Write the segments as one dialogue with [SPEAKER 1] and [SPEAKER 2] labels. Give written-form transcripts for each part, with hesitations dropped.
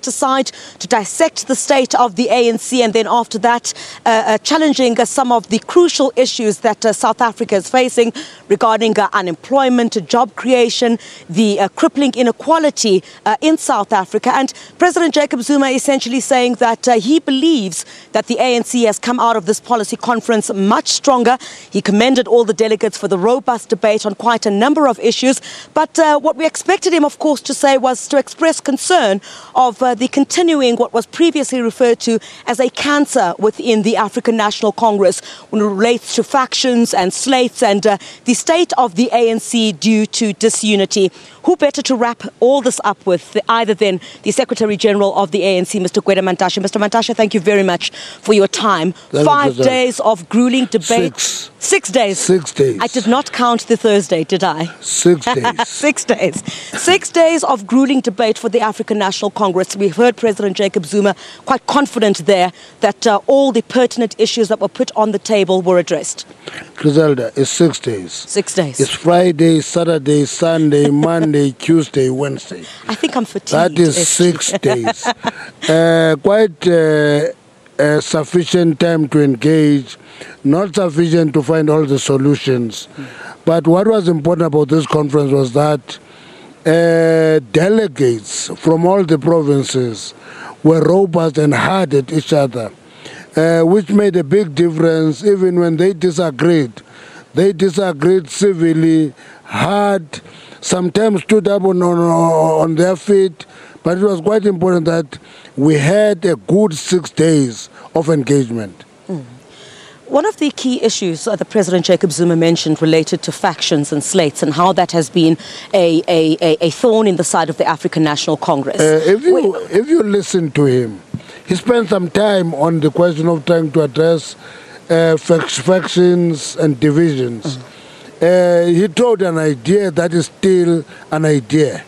[SPEAKER 1] set aside to dissect the state of the ANC, and then after that challenging some of the crucial issues that South Africa is facing regarding unemployment, job creation, the crippling inequality in South Africa. And President Jacob Zuma essentially saying that he believes that the ANC has come out of this policy conference much stronger. He commended all the delegates for the robust debate on quite a number of issues. But what we expected him, of course, to say was to express concern of the continuing what was previously referred to as a cancer within the African National Congress when it relates to factions and slates and the state of the ANC due to disunity. Who better to wrap all this up with either than the Secretary General of the ANC, Mr. Mantashe. Mr. Mantashe, thank you very much for your time. 5 days of grueling debate. 6 days.
[SPEAKER 2] 6 days.
[SPEAKER 1] I did not count the Thursday, did I?
[SPEAKER 2] 6 days.
[SPEAKER 1] 6 days. 6 days of grueling debate for the African National Congress. We heard President Jacob Zuma quite confident there that all the pertinent issues that were put on the table were addressed.
[SPEAKER 2] Griselda, it's 6 days.
[SPEAKER 1] 6 days.
[SPEAKER 2] It's Friday, Saturday, Sunday, Monday, Tuesday, Wednesday.
[SPEAKER 1] I think I'm fatigued.
[SPEAKER 2] That is 6 days. Quite sufficient time to engage, not sufficient to find all the solutions. But what was important about this conference was that delegates from all the provinces were robust and hard at each other, which made a big difference. Even when they disagreed civilly, hard, sometimes stood up on their feet. But it was quite important that we had a good 6 days of engagement.
[SPEAKER 1] One of the key issues that President Jacob Zuma mentioned related to factions and slates and how that has been a thorn in the side of the African National Congress.
[SPEAKER 2] If you listen to him, he spent some time on the question of trying to address factions and divisions. He told an idea that is still an idea.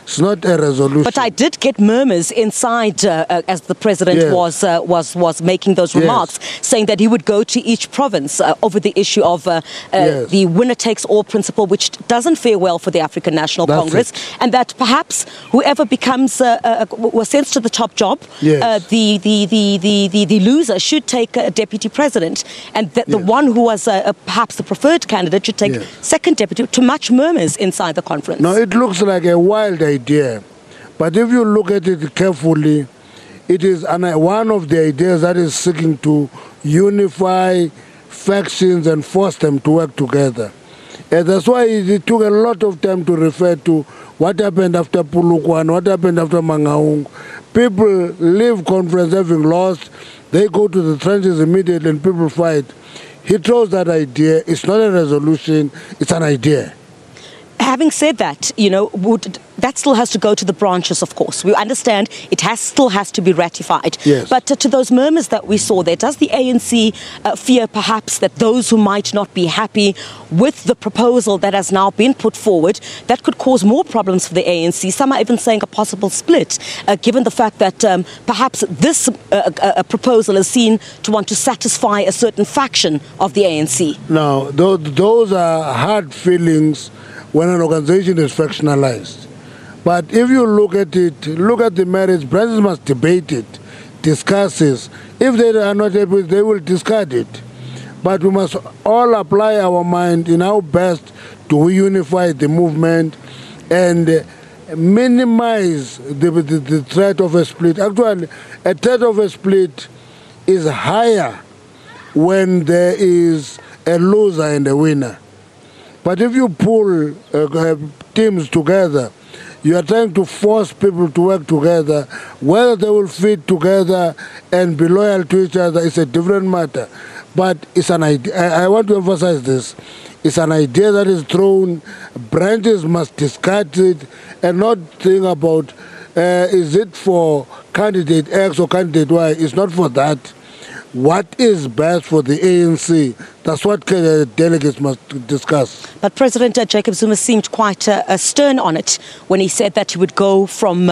[SPEAKER 2] It's not a resolution. But
[SPEAKER 1] I did get murmurs inside as the president was making those remarks, saying that he would go to each province over the issue of the winner-takes-all principle, which doesn't fare well for the African National Congress, and that perhaps whoever becomes was sent to the top job, the loser should take a deputy president, and that the one who was perhaps the preferred candidate should take second deputy. Too much murmurs inside the conference.
[SPEAKER 2] No, it looks like a wild idea. But if you look at it carefully, it is one of the ideas that is seeking to unify factions and force them to work together. And that's why it took a lot of time to refer to what happened after Pulukwan, what happened after Mangaung. People leave conference having lost, they go to the trenches immediately and people fight. He throws that idea. It's not a resolution, it's an idea.
[SPEAKER 1] Having said that, you know, that still has to go to the branches, of course. We understand it still has to be ratified.
[SPEAKER 2] Yes.
[SPEAKER 1] But to those murmurs that we saw there, does the ANC fear perhaps that those who might not be happy with the proposal that has now been put forward, that could cause more problems for the ANC? Some are even saying a possible split, given the fact that perhaps this proposal is seen to want to satisfy a certain faction of the ANC.
[SPEAKER 2] Now, those are hard feelings when an organization is factionalized. But if you look at it, look at the merits, branches must debate it, discuss it. If they are not able, they will discard it. But we must all apply our mind in how best do we unify the movement and minimize the threat of a split. Actually, a threat of a split is higher when there is a loser and a winner. But if you pull teams together, you are trying to force people to work together. Whether they will fit together and be loyal to each other is a different matter. But it's an idea. I want to emphasize this. It's an idea that is thrown. Branches must discard it and not think about is it for candidate X or candidate Y. It's not for that. What is best for the ANC? That's what delegates must discuss.
[SPEAKER 1] But President Jacob Zuma seemed quite stern on it when he said that he would go from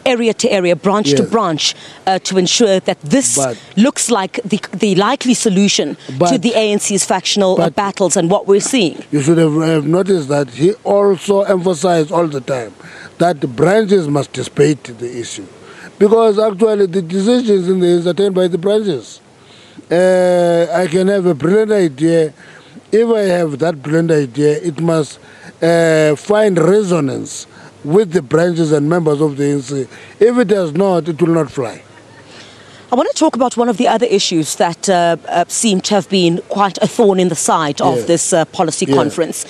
[SPEAKER 1] area to area, branch to branch, to ensure that this looks like the likely solution to the ANC's factional battles and what we're seeing.
[SPEAKER 2] You should have noticed that he also emphasized all the time that the branches must debate the issue. because actually the decisions in the are taken by the branches. I can have a brilliant idea. If I have that brilliant idea, it must find resonance with the branches and members of the ANC. If it does not, it will not fly.
[SPEAKER 1] I want to talk about one of the other issues that seem to have been quite a thorn in the side of this policy conference.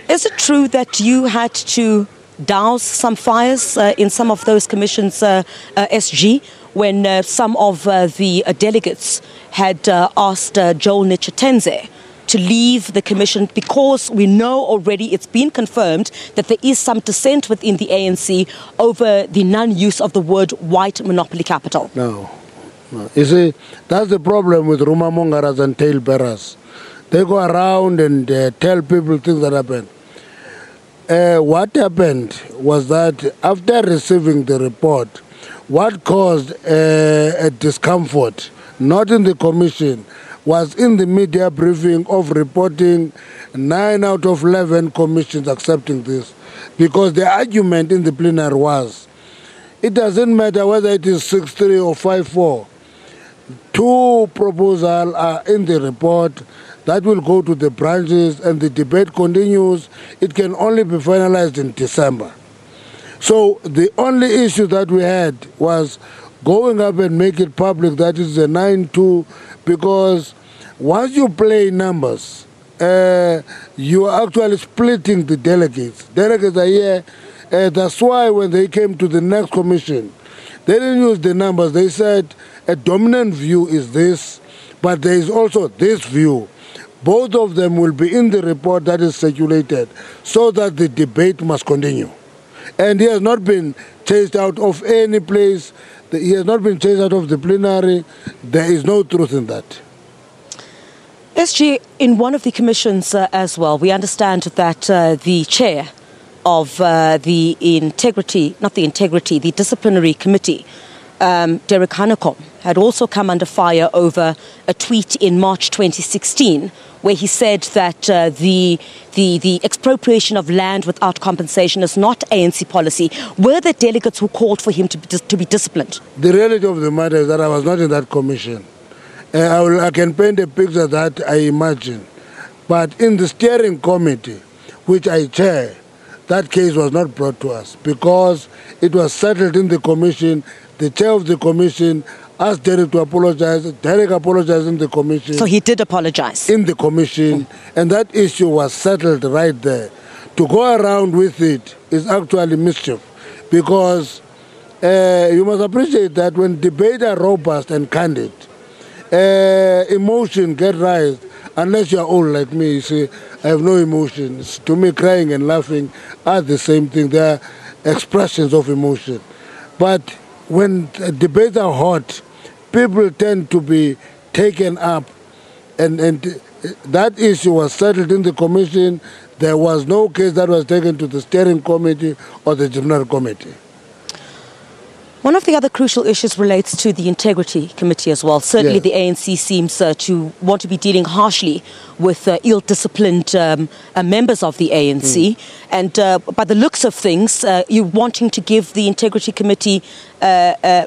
[SPEAKER 1] Is it true that you had to douse some fires in some of those commissions, SG, when some of the delegates had asked Joel Nitshitenze to leave the commission, because we know already it's been confirmed that there is some dissent within the ANC over the non-use of the word white monopoly capital?
[SPEAKER 2] No. You see, that's the problem with Rumamongaras and talebearers. They go around and tell people things that happen. What happened was that after receiving the report, what caused a discomfort, not in the commission, was in the media briefing of reporting 9 out of 11 commissions accepting this. Because the argument in the plenary was, it doesn't matter whether it is 6-3 or 5-4. 2 proposals are in the report that will go to the branches and the debate continues. It can only be finalized in December. So the only issue that we had was going up and make it public that is a 9-2, because once you play numbers, you are actually splitting the delegates. Delegates are here. That's why when they came to the next commission, they didn't use the numbers. They said a dominant view is this, but there is also this view. Both of them will be in the report that is circulated so that the debate must continue. And he has not been chased out of any place. He has not been chased out of the plenary. There is no truth in that.
[SPEAKER 1] SG, in one of the commissions as well, we understand that the chair of the disciplinary committee, Derek Hanekom, had also come under fire over a tweet in March 2016 where he said that the expropriation of land without compensation is not ANC policy. Were there delegates who called for him to be disciplined?
[SPEAKER 2] The reality of the matter is that I was not in that commission. I can paint a picture that I imagine. But in the steering committee, which I chair, that case was not brought to us because it was settled in the commission. The chair of the commission asked Derek to apologize. Derek apologized in the commission.
[SPEAKER 1] So he did apologize?
[SPEAKER 2] In the commission. And that issue was settled right there. To go around with it is actually mischief because you must appreciate that when debates are robust and candid, emotion get raised. Unless you are old like me, you see, I have no emotions. To me, crying and laughing are the same thing. They are expressions of emotion. But when debates are hot, people tend to be taken up. And that issue was settled in the commission. There was no case that was taken to the steering committee or the general committee.
[SPEAKER 1] One of the other crucial issues relates to the Integrity Committee as well. Certainly the ANC seems to want to be dealing harshly with ill-disciplined members of the ANC. And by the looks of things, you're wanting to give the Integrity Committee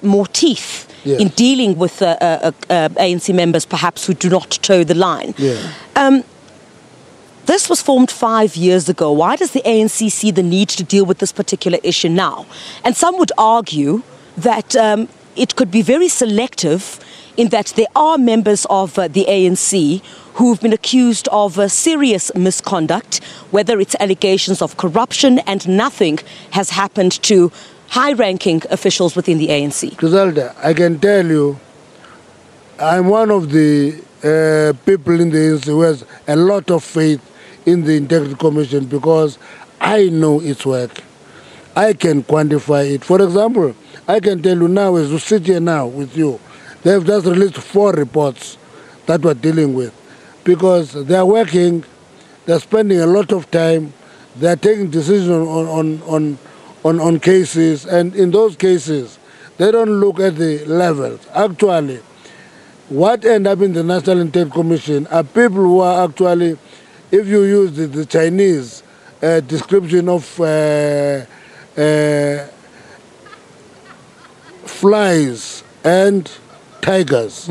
[SPEAKER 1] more teeth in dealing with ANC members perhaps who do not toe the line. This was formed 5 years ago. Why does the ANC see the need to deal with this particular issue now? And some would argue that it could be very selective in that there are members of the ANC who've been accused of serious misconduct, whether it's allegations of corruption, and nothing has happened to high-ranking officials within the ANC.
[SPEAKER 2] Griselda, I can tell you, I'm one of the people in the ANC who has a lot of faith in the Integrity Commission because I know its work. I can quantify it. For example, I can tell you now, as we sit here now with you, they have just released 4 reports that we're dealing with because they are working, they're spending a lot of time, they're taking decisions on cases, and in those cases, they don't look at the levels. Actually, what end up in the National Integrity Commission are people who are actually, if you use the Chinese description of flies and tigers.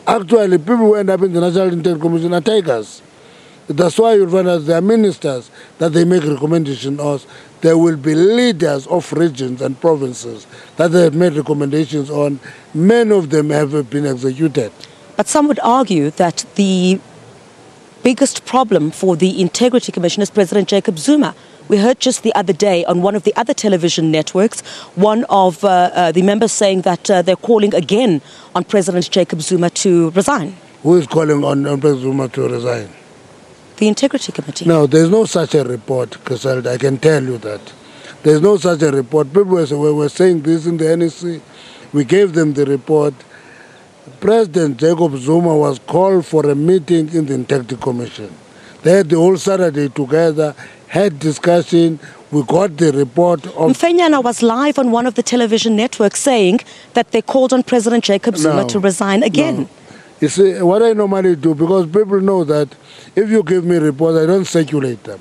[SPEAKER 2] Actually, people who end up in the National Integrity Commission are tigers. That's why you'll find that there are ministers that they make recommendations on. There will be leaders of regions and provinces that they have made recommendations on. Many of them have been executed.
[SPEAKER 1] But some would argue that the biggest problem for the Integrity Commission is President Jacob Zuma. We heard just the other day on one of the other television networks, one of the members saying that they're calling again on President Jacob Zuma to resign.
[SPEAKER 2] Who is calling on President Zuma to resign?
[SPEAKER 1] The Integrity Committee.
[SPEAKER 2] No, there's no such a report, Griselda. I can tell you that. There's no such a report. People were saying this in the NEC. We gave them the report. President Jacob Zuma was called for a meeting in the Integrity Commission. They had the whole Saturday together, had discussion. We got the report of...
[SPEAKER 1] Mfenyana was live on one of the television networks saying that they called on President Jacob Zuma to resign again.
[SPEAKER 2] No. You see, what I normally do, because people know that if you give me reports, I don't circulate them.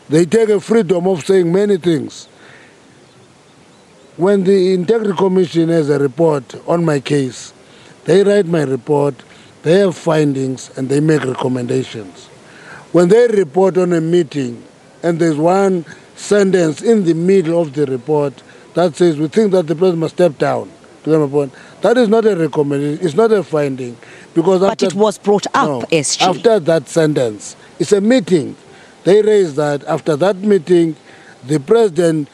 [SPEAKER 2] They take a freedom of saying many things. When the Integrity Commission has a report on my case, they write my report, they have findings, and they make recommendations. When they report on a meeting, and there's one sentence in the middle of the report that says, we think that the president must step down, to get my point, that is not a recommendation, it's not a finding. Because
[SPEAKER 1] but it was brought up, SG.
[SPEAKER 2] After that sentence, it's a meeting. They raised that. After that meeting, the president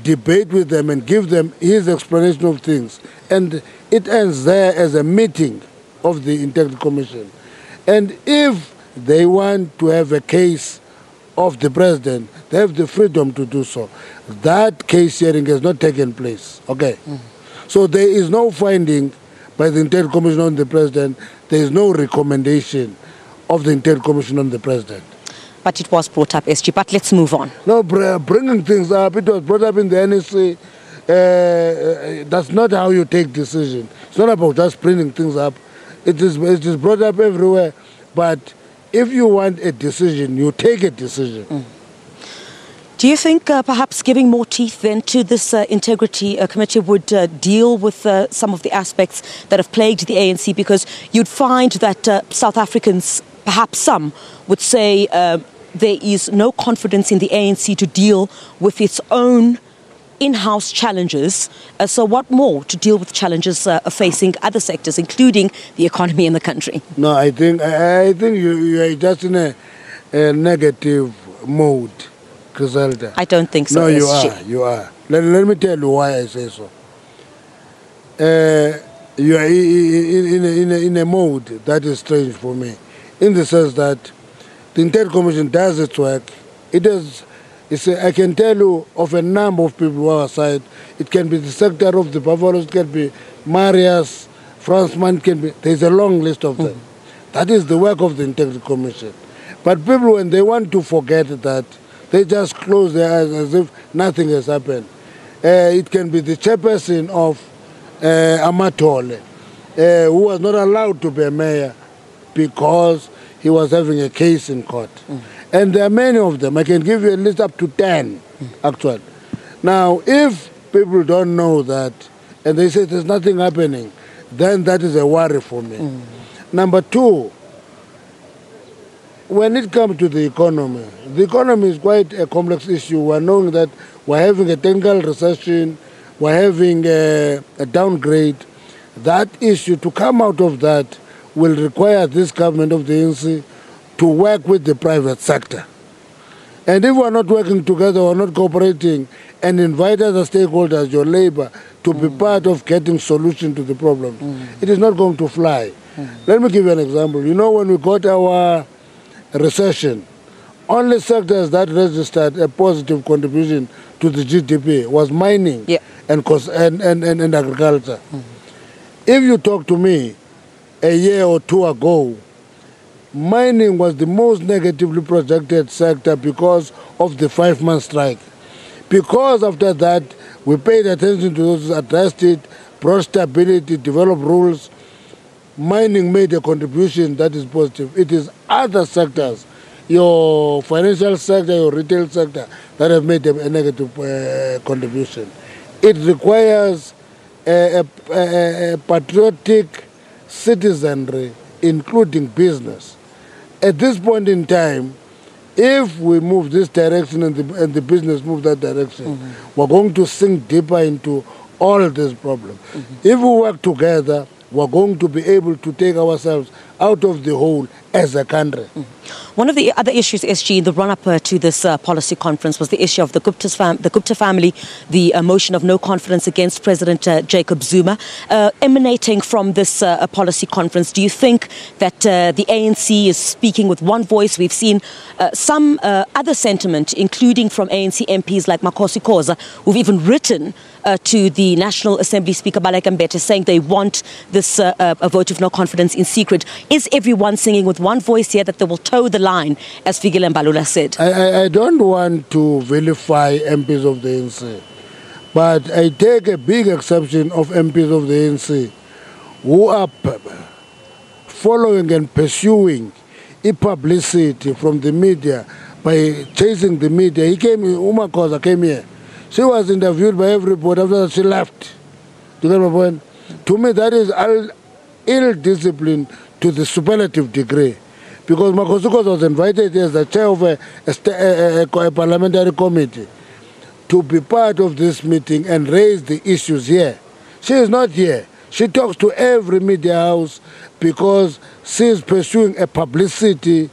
[SPEAKER 2] debate with them and give them his explanation of things. And it ends there as a meeting of the Integrity Commission. And if they want to have a case of the president, they have the freedom to do so. That case hearing has not taken place. Okay? So there is no finding by the Integrity Commission on the president. There is no recommendation of the Integrity Commission on the president.
[SPEAKER 1] But it was brought up, SG. But let's move on.
[SPEAKER 2] No, bringing things up, it was brought up in the NEC. That's not how you take decision. It's not about just bringing things up. It is brought up everywhere. But if you want a decision, you take a decision.
[SPEAKER 1] Do you think perhaps giving more teeth then to this Integrity Committee would deal with some of the aspects that have plagued the ANC? Because you'd find that South Africans, perhaps some, would say there is no confidence in the ANC to deal with its own in-house challenges. So what more to deal with challenges facing other sectors, including the economy in the country?
[SPEAKER 2] No, I think you are just in a negative mode, Griselda.
[SPEAKER 1] I don't think so.
[SPEAKER 2] No, you are. Let me tell you why I say so. You are in a mode that is strange for me, in the sense that the Integrity Commission does its work. I can tell you of a number of people who are aside. It can be the sector of the Buffaloes, it can be Marius, Franceman, there's a long list of them. That is the work of the Integrity Commission. But people, when they want to forget that, they just close their eyes as if nothing has happened. It can be the chairperson of Amatole, who was not allowed to be a mayor because he was having a case in court. And there are many of them. I can give you a list up to 10, actually. Now, if people don't know that, and they say there's nothing happening, then that is a worry for me. Number two, when it comes to the economy is quite a complex issue. We're knowing that we're having a technical recession, we're having a downgrade. That issue, to come out of that, will require this government of the ANC to work with the private sector. And if we're not working together, we're not cooperating, and invite other stakeholders, your labor, to be part of getting solution to the problem, it is not going to fly. Let me give you an example. You know, when we got our recession, only sectors that registered a positive contribution to the GDP was mining and agriculture. If you talk to me a year or two ago, mining was the most negatively projected sector because of the 5-month strike. Because after that, we paid attention to those, addressed it, brought stability, developed rules. Mining made a contribution that is positive. It is other sectors, your financial sector, your retail sector, that have made a negative contribution. It requires a patriotic citizenry, including business. At this point in time, if we move this direction and the business move that direction, we're going to sink deeper into all these problems. If we work together, we're going to be able to take ourselves out of the hole as a country.
[SPEAKER 1] One of the other issues, SG, in the run-up to this policy conference was the issue of the Gupta family, the motion of no confidence against President Jacob Zuma. Emanating from this policy conference, do you think that the ANC is speaking with one voice? We've seen some other sentiment, including from ANC MPs like Makosi Khoza, who've even written to the National Assembly Speaker Baleka Mbete saying they want this a vote of no confidence in secret. Is everyone singing with one voice here that they will toe the line, as Fikile Mbalula said?
[SPEAKER 2] I don't want to vilify MPs of the ANC, but I take a big exception of MPs of the ANC who are following and pursuing publicity from the media by chasing the media. Uma Khoza came here. She was interviewed by everybody. After that, she left. Do you get my point? To me, that is ill-discipline to the superlative degree. Because Makosi Khoza was invited as the chair of a parliamentary committee to be part of this meeting and raise the issues here. She is not here. She talks to every media house because she is pursuing a publicity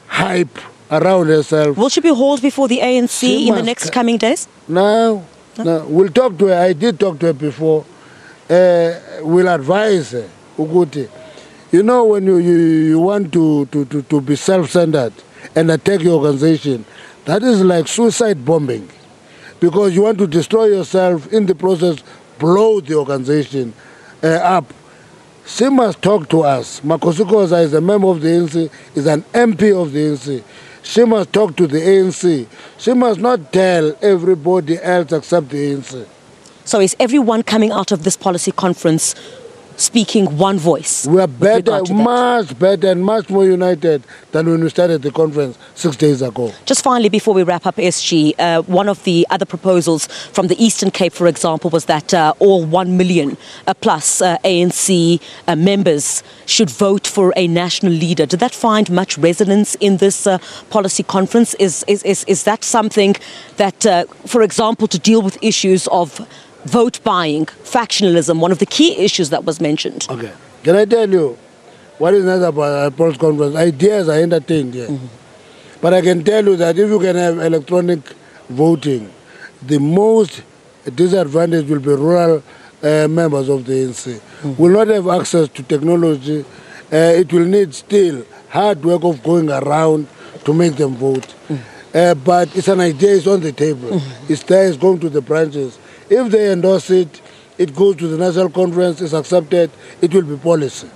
[SPEAKER 2] hype around herself.
[SPEAKER 1] Will she be hauled before the ANC in the next coming days?
[SPEAKER 2] No. We'll talk to her. I did talk to her before. We'll advise her, Uguti. You know, when you want to be self-centered and attack your organization, that is like suicide bombing. Because you want to destroy yourself, in the process, blow the organization up. She must talk to us. Makosi Khoza is a member of the ANC, is an MP of the ANC. She must talk to the ANC. She must not tell everybody else except the ANC.
[SPEAKER 1] So is everyone coming out of this policy conference speaking one voice?
[SPEAKER 2] We are better, much better and much more united than when we started the conference 6 days ago.
[SPEAKER 1] Just finally, before we wrap up, SG, one of the other proposals from the Eastern Cape, for example, was that all 1 million plus ANC members should vote for a national leader. Did that find much resonance in this policy conference? Is that something that, for example, to deal with issues of vote buying, factionalism, one of the key issues that was mentioned?
[SPEAKER 2] Okay. Can I tell you what is nice about a policy conference? Ideas are entertained here. But I can tell you that if you can have electronic voting, the most disadvantaged will be rural members of the ANC. Will not have access to technology. It will need still hard work of going around to make them vote. But it's an idea, it's on the table. It's there, it's going to the branches. If they endorse it, it goes to the National Conference, it's accepted, it will be policy.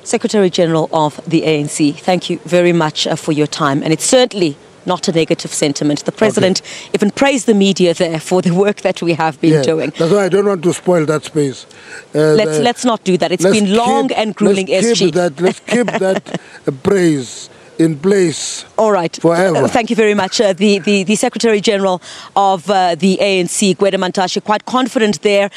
[SPEAKER 1] Secretary General of the ANC, thank you very much for your time. And it's certainly not a negative sentiment. The President even praised the media there for the work that we have been doing.
[SPEAKER 2] That's why I don't want to spoil that space.
[SPEAKER 1] Let's not do that. It's been long and grueling, SG.
[SPEAKER 2] Let's keep that praise in place.
[SPEAKER 1] All right.
[SPEAKER 2] Forever.
[SPEAKER 1] Thank you very much. The Secretary General of the ANC, Mantashe, quite confident there,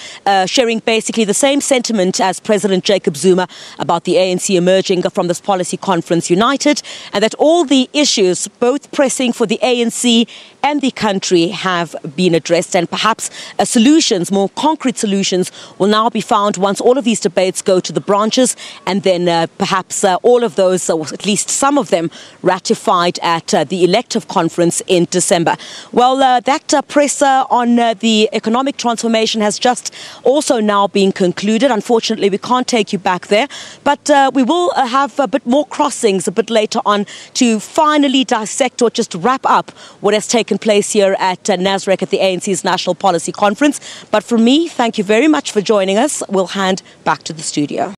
[SPEAKER 1] sharing basically the same sentiment as President Jacob Zuma about the ANC emerging from this policy conference united, and that all the issues, both pressing for the ANC and the country, have been addressed, and perhaps solutions, more concrete solutions, will now be found once all of these debates go to the branches, and then perhaps all of those, or at least some of them, ratified at the elective conference in December. Well, that presser on the economic transformation has just also now been concluded. Unfortunately, we can't take you back there, but we will have a bit more crossings a bit later on to finally dissect or just wrap up what has taken place here at Nasrec at the ANC's National Policy Conference. But for me, thank you very much for joining us. We'll hand back to the studio.